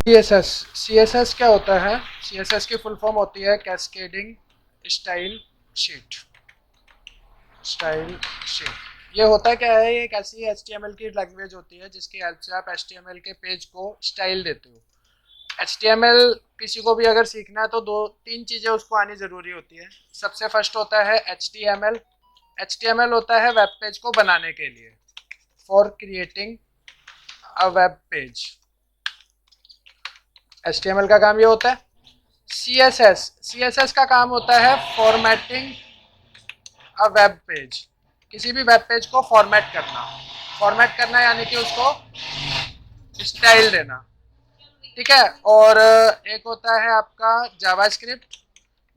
CSS क्या होता है? CSS की फुल फॉर्म होती है cascading style sheet. Style sheet ये होता क्या है? ये एक ऐसी HTML की लैंग्वेज होती है जिसकी हेल्प से आप HTML के पेज को स्टाइल देते हो। HTML किसी को भी अगर सीखना है तो दो तीन चीज़ें उसको आनी ज़रूरी होती है। सबसे फर्स्ट होता है HTML। HTML होता है वेब पेज को बनाने के लिए, for creating a web page. HTML का काम ये होता है। CSS का काम होता है फॉर्मेटिंग अ वेब पेज। किसी भी वेब पेज को फॉर्मेट करना। फॉर्मेट करना यानी कि उसको स्टाइल देना। ठीक है। और एक होता है आपका जावास्क्रिप्ट।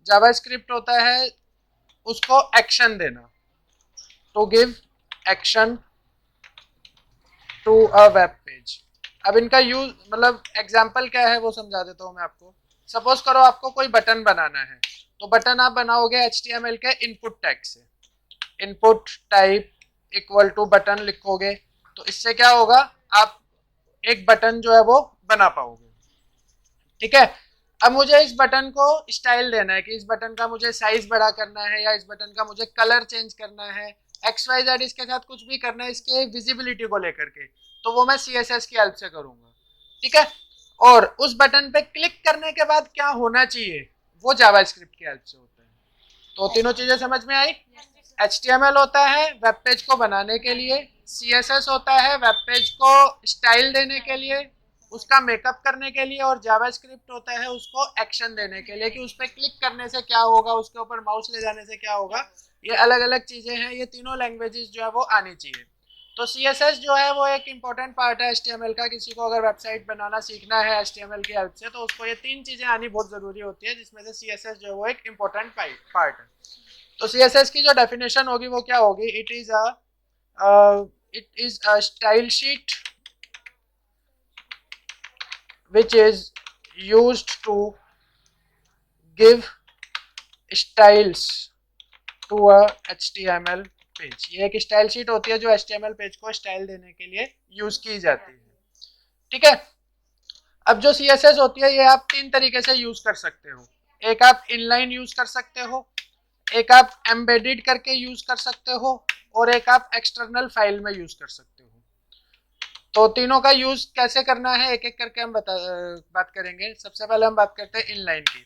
जावास्क्रिप्ट होता है उसको एक्शन देना, to give action to a web page. अब इनका यूज मतलब एग्जांपल क्या है वो समझा देता हूँ मैं आपको। सपोज करो आपको कोई बटन बनाना है, तो बटन आप बनाओगे HTML के इनपुट टैग से। Input type equal to button लिखोगे, तो इससे क्या होगा, आप एक बटन जो है वो बना पाओगे। ठीक है। अब मुझे इस बटन को स्टाइल देना है कि इस बटन का मुझे साइज बड़ा करना है या इस बटन का मुझे कलर चेंज करना है, XYZ इसके साथ कुछ भी करना है इसके विजिबिलिटी को लेकर के, तो वो मैं CSS की हेल्प से करूंगा। ठीक है। और उस बटन पे क्लिक करने के बाद क्या होना चाहिए वो जावास्क्रिप्ट की हेल्प से होता है। तो तीनों चीजें समझ में आई? HTML होता है वेब पेज को बनाने के लिए, CSS होता है वेब पेज को स्टाइल देने के लिए, उसका मेकअप करने के लिए, और जावास्क्रिप्ट होता है उसको एक्शन देने के लिए कि उस पर क्लिक करने से क्या होगा, उसके ऊपर माउस ले जाने से क्या होगा। ये अलग अलग चीजें हैं, ये तीनों लैंग्वेजेस जो है वो आनी चाहिए। तो CSS जो है वो एक इम्पॉर्टेंट पार्ट है HTML का। किसी को अगर वेबसाइट बनाना सीखना है HTML की हेल्प से तो उसको ये तीन चीजें आनी बहुत जरूरी होती है, जिसमें से CSS जो है वो एक इम्पोर्टेंट पार्ट है। तो CSS की जो डेफिनेशन होगी वो क्या होगी? It is a style sheet which is used to give styles to a HTML page. ये एक स्टाइल शीट होती है जो HTML पेज को स्टाइल देने के लिए यूज की जाती है। ठीक है। अब जो CSS होती है ये आप तीन तरीके से यूज कर सकते हो। एक आप इनलाइन यूज कर सकते हो, एक आप एम्बेडेड करके यूज कर सकते हो, और एक आप एक्सटर्नल फाइल में यूज कर सकते हो। तो तीनों का यूज कैसे करना है एक एक करके हम बात करेंगे। सबसे पहले हम बात करते हैं इनलाइन की।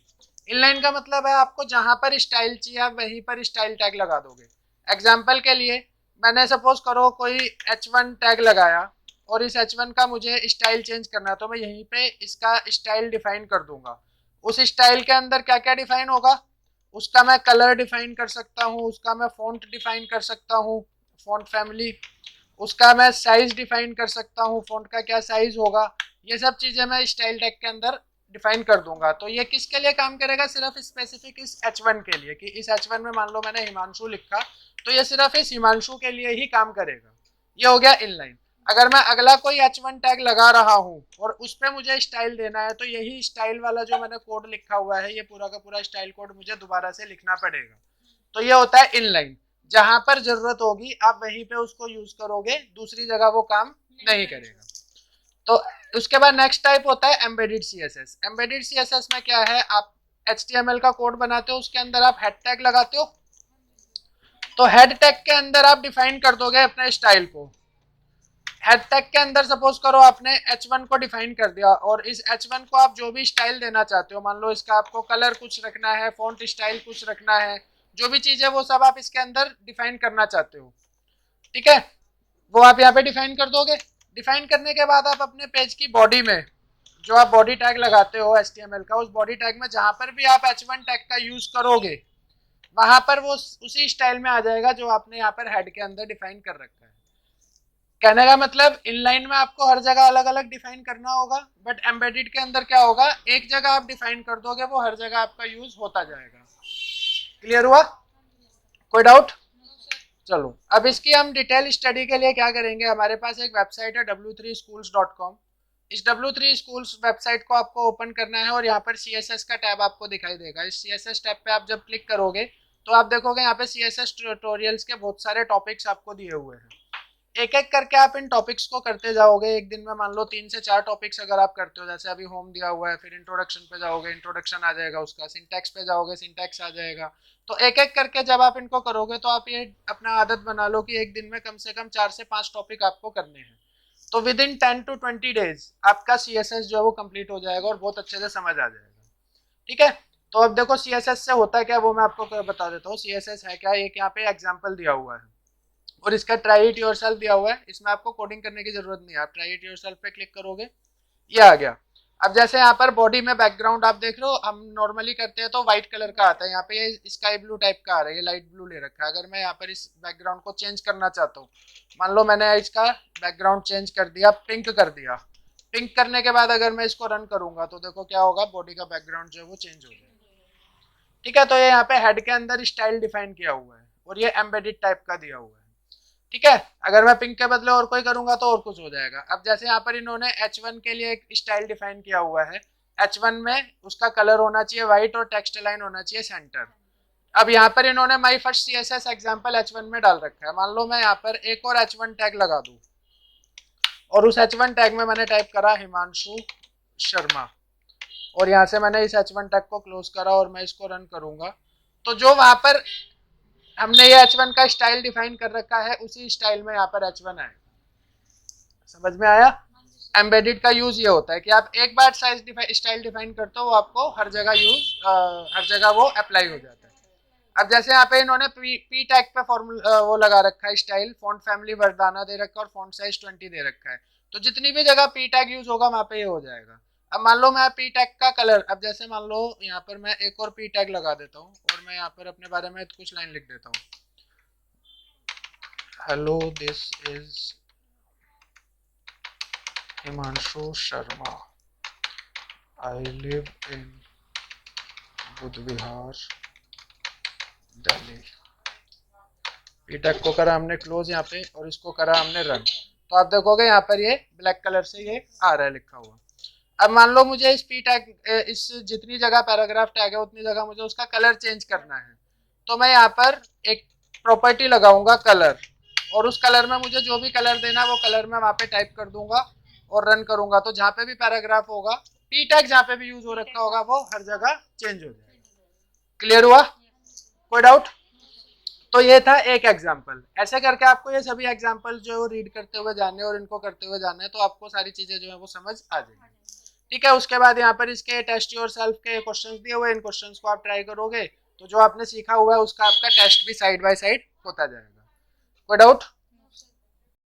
इनलाइन का मतलब है आपको जहां पर स्टाइल चाहिए आप वहीं पर स्टाइल टैग लगा दोगे। एग्जाम्पल के लिए मैंने सपोज करो कोई H1 टैग लगाया और इस H1 का मुझे स्टाइल चेंज करना है, तो मैं यहीं पे इसका स्टाइल डिफाइन कर दूंगा। उस स्टाइल के अंदर क्या क्या डिफाइन होगा, उसका मैं कलर डिफाइन कर सकता हूँ, उसका मैं फॉन्ट डिफाइन कर सकता हूँ, फॉन्ट फैमिली, उसका मैं साइज डिफाइन कर सकता हूँ, फॉन्ट का क्या साइज होगा। ये सब चीजें मैं स्टाइल टैग के अंदर डिफाइन कर दूंगा। तो ये किसके लिए काम करेगा? सिर्फ स्पेसिफिक इस H1 के लिए, कि इस H1 में मान लो मैंने हिमांशु लिखा, तो ये सिर्फ इस हिमांशु के लिए ही काम करेगा। ये हो गया इनलाइन। अगर मैं अगला कोई H1 टैग लगा रहा हूँ और उस पर मुझे स्टाइल देना है, तो यही स्टाइल वाला जो मैंने कोड लिखा हुआ है ये पूरा का पूरा स्टाइल कोड मुझे दोबारा से लिखना पड़ेगा। तो ये होता है इनलाइन। जहां पर जरूरत होगी आप वहीं पे उसको यूज करोगे, दूसरी जगह वो काम नहीं करेगा। तो उसके बाद नेक्स्ट टाइप होता है एम्बेडेड CSS। एम्बेडेड CSS में क्या है, आप HTML का कोड बनाते हो, उसके अंदर आप हेड टैग लगाते हो, तो हेड टैग के अंदर आप डिफाइन कर दोगे अपने स्टाइल को। हेड टैग के अंदर सपोज करो आपने H1 को डिफाइन कर दिया, और इस H1 को आप जो भी स्टाइल देना चाहते हो, मान लो इसका आपको कलर कुछ रखना है, फॉन्ट स्टाइल कुछ रखना है, जो भी चीज है वो सब आप इसके अंदर डिफाइन करना चाहते हो। ठीक है। वो आप यहाँ पे डिफाइन कर दोगे। डिफाइन करने के बाद आप अपने पेज की बॉडी में जो आप बॉडी टैग लगाते हो HTML का, उस बॉडी टैग में जहां पर भी आप H1 टैग का यूज करोगे वहां पर वो उसी स्टाइल में आ जाएगा जो आपने यहाँ पर हेड के अंदर डिफाइन कर रखा है। कहने का मतलब इनलाइन में आपको हर जगह अलग अलग डिफाइन करना होगा, बट एम्बेडेड के अंदर क्या होगा, एक जगह आप डिफाइन कर दोगे वो हर जगह आपका यूज होता जाएगा। क्लियर हुआ? कोई डाउट? चलो अब इसकी हम डिटेल स्टडी के लिए क्या करेंगे, हमारे पास एक वेबसाइट है w3schools.com। इस W3 Schools वेबसाइट को आपको ओपन करना है और यहाँ पर CSS का टैब आपको दिखाई देगा। इस CSS टैब पे आप जब क्लिक करोगे तो आप देखोगे यहाँ पे CSS ट्यूटोरियल्स के बहुत सारे टॉपिक्स आपको दिए हुए हैं। एक एक करके आप इन टॉपिक्स को करते जाओगे। एक दिन में मान लो 3 से 4 टॉपिक्स अगर आप करते हो, जैसे अभी होम दिया हुआ है, फिर इंट्रोडक्शन पे जाओगे, इंट्रोडक्शन आ जाएगा उसका, सिंटैक्स पे जाओगे, सिंटैक्स आ जाएगा। तो एक एक करके जब आप इनको करोगे तो आप ये अपना आदत बना लो कि एक दिन में कम से कम 4 से 5 टॉपिक आपको करने हैं। तो विद इन 10 to 20 डेज आपका CSS जो है वो कंप्लीट हो जाएगा और बहुत अच्छे से समझ आ जाएगा। ठीक है, तो अब देखो CSS से होता है क्या, वो मैं आपको बता देता हूँ। CSS है क्या, एक यहाँ पे एग्जाम्पल दिया हुआ है और इसका ट्राई इट योरसेल्फ दिया हुआ है। इसमें आपको कोडिंग करने की जरूरत नहीं है, आप ट्राई इट योरसेल्फ पे क्लिक करोगे, ये आ गया। अब जैसे यहाँ पर बॉडी में बैकग्राउंड आप देख लो, हम नॉर्मली करते हैं तो व्हाइट कलर का आता है, यहाँ पे ये स्काई ब्लू टाइप का आ रहा है, ये लाइट ब्लू ले रखा है। अगर मैं यहाँ पर इस बैकग्राउंड को चेंज करना चाहता हूँ, मान लो मैंने इसका बैकग्राउंड चेंज कर दिया, पिंक कर दिया। पिंक करने के बाद अगर मैं इसको रन करूंगा तो देखो क्या होगा, बॉडी का बैकग्राउंड जो है वो चेंज हो जाएगा। ठीक है, तो ये यहाँ पे हेड के अंदर स्टाइल डिफाइन किया हुआ है और ये एम्बेडेड टाइप का दिया हुआ है। ठीक है, अगर मैं पिंक के बदले और कोई करूंगा तो और कुछ हो जाएगा। अब जैसे यहाँ पर इन्होंने H1 के लिए एक स्टाइल डिफाइन किया हुआ है, H1 में उसका कलर होना चाहिए व्हाइट और टेक्स्ट लाइन होना चाहिए सेंटर। अब यहाँ पर इन्होंने my first CSS example H1 में डाल रखा है। मान लो मैं यहाँ पर एक और H1 टैग लगा दूं और उस H1 टैग में मैंने टाइप करा हिमांशु शर्मा और यहाँ से मैंने इस H1 टैग को क्लोज करा और मैं इसको रन करूंगा, तो जो वहां पर हमने ये H1 का स्टाइल डिफाइन कर रखा है उसी स्टाइल में यहाँ पर H1 है। समझ में आया? एम्बेडेड का यूज ये होता है कि आप एक बार स्टाइल डिफाइन करते हो, वो आपको हर जगह हर जगह वो अप्लाई हो जाता है। अब जैसे यहाँ पे इन्होंने पी टैग पे फॉर्मूला वो लगा रखा है स्टाइल, फॉन्ट फैमिली वर्दाना दे रखा है और फॉन्ट साइज 20 दे रखा है, तो जितनी भी जगह पी टैग यूज होगा वहां पे ये हो जाएगा। अब मान लो मैं पी टैग का कलर, अब जैसे मान लो यहाँ पर मैं एक और पी टैग लगा देता हूँ और मैं यहाँ पर अपने बारे में कुछ लाइन लिख देता हूँ, hello this is Himanshu Sharma, I live in Buddh Vihar Delhi. पीटैग को करा हमने क्लोज यहाँ पे और इसको करा हमने रन, तो आप देखोगे यहाँ पर ये ब्लैक कलर से ये आ रहा है लिखा हुआ। अब मान लो मुझे इस पी टैग, इस जितनी जगह पैराग्राफ टैग है उतनी जगह मुझे उसका कलर चेंज करना है, तो मैं यहाँ पर एक प्रॉपर्टी लगाऊंगा कलर, और उस कलर में मुझे जो भी कलर देना है वो कलर में वहां पे टाइप कर दूंगा और रन करूंगा, तो जहाँ पे भी पैराग्राफ होगा पी टैग जहाँ पे भी यूज हो रखा होगा वो हर जगह चेंज हो जाएगा। क्लियर हुआ? कोई डाउट? तो ये था एक एग्जाम्पल। ऐसे करके आपको ये सभी एग्जाम्पल जो है वो रीड करते हुए जाने और इनको करते हुए जाने, तो आपको सारी चीजें जो है वो समझ आ जाएगी। ठीक है, उसके बाद यहाँ पर इसके टेस्ट योरसेल्फ के क्वेश्चंस दिए हुए, इन क्वेश्चंस को आप ट्राई करोगे तो जो आपने सीखा हुआ है उसका आपका टेस्ट भी साइड बाय साइड होता जाएगा। कोई डाउट?